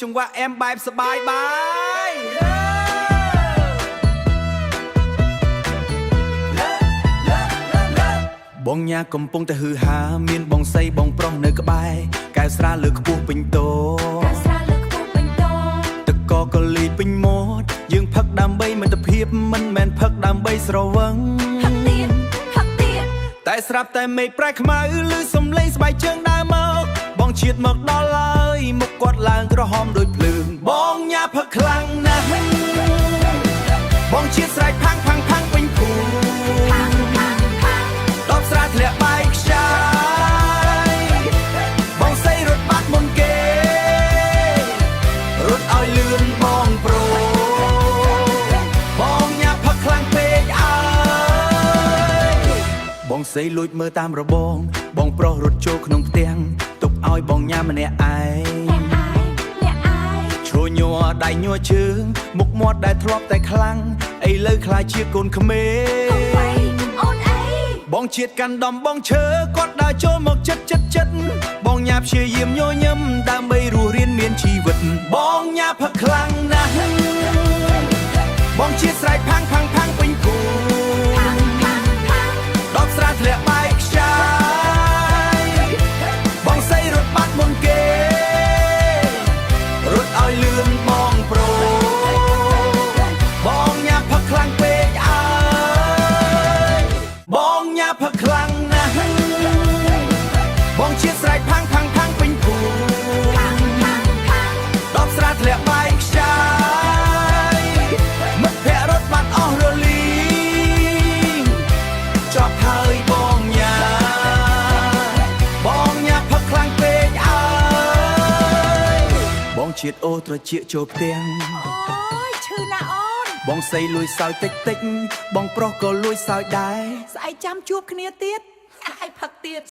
จังหวะแอมบายสบายบายបងញ៉ាកំពុងតែហឺហាមានបងសៃបងប្រុសនៅក្បែរកែស្រាលើខ្ពស់ពេញតោទឹកកកលីពេញមាត់យើងផឹកដើម្បីមិត្តភាពមិនមែនផឹកដើម្បីស្រវឹងតែស្រាប់តែមេឃប្រែខ្មៅឬសំឡេងស្បែកជើងដើរមកបងជាតិមកដល់ហើយមុខគាត់ឡើងក្រហមដូចភ្លើងបងញ៉ាផឹកខ្លាំងណាស់បងជាតិស្រែកផាំងផាំងផាំងពេញភូដបស្រាធ្លាក់បែកខ្ចាយបងសៃរត់បាត់មុនគេរត់ឲ្យលឿនបងប្រូបងញ៉ាផឹកខ្លាំងពេកអើយបងសៃលួចមើលតាមរបងបងប្រុសរត់ចូលក្នុងផ្ទាំងទុកឲ្យបងញ៉ាម្នាក់ឯងឈរញ័រដៃញ័រជើងមុខមាត់ដែលធ្លាប់តែខ្លាំងឥឡូវខ្លាចជាកូនក្មេងបងជាតិកាន់ដំបងឈើគាត់ដើរចូលមកចិត្តបងញ៉ាព្យាយាមញញឹមដើម្បីរស់រៀនមានជីវិតបងញ៉ាផឹកខ្លាំងណាស់បងជាតិស្រែកផាំងផាំងផាំងពេញភូដបស្រាធ្លាក់បែកខ្ចាយបងសៃរត់បាត់មុនគេរត់ឲ្យលឿនបងប្រូបងញ៉ាផឹកខ្លាំងពេកអើយបងញ៉ាផឹកខ្លាំងណាស់បងជាតិស្រែកផាំងផាំងផាំងពេញភូដបស្រាធ្លាក់បែកខ្ចាយមិត្តភក្តិរត់បាត់អស់រលីងចប់ហើយបងញ៉ាផឹកខ្លាំងពេកអើយបងជាតិអូត្រចៀកចូលផ្ទាំងអូយឈឺណាស់អូនបងសៃលួយសើចតិចបងប្រុសក៏លួយសើចដែរស្អែកចាំជួបគ្នាទៀតឲ្យផឹកទៀត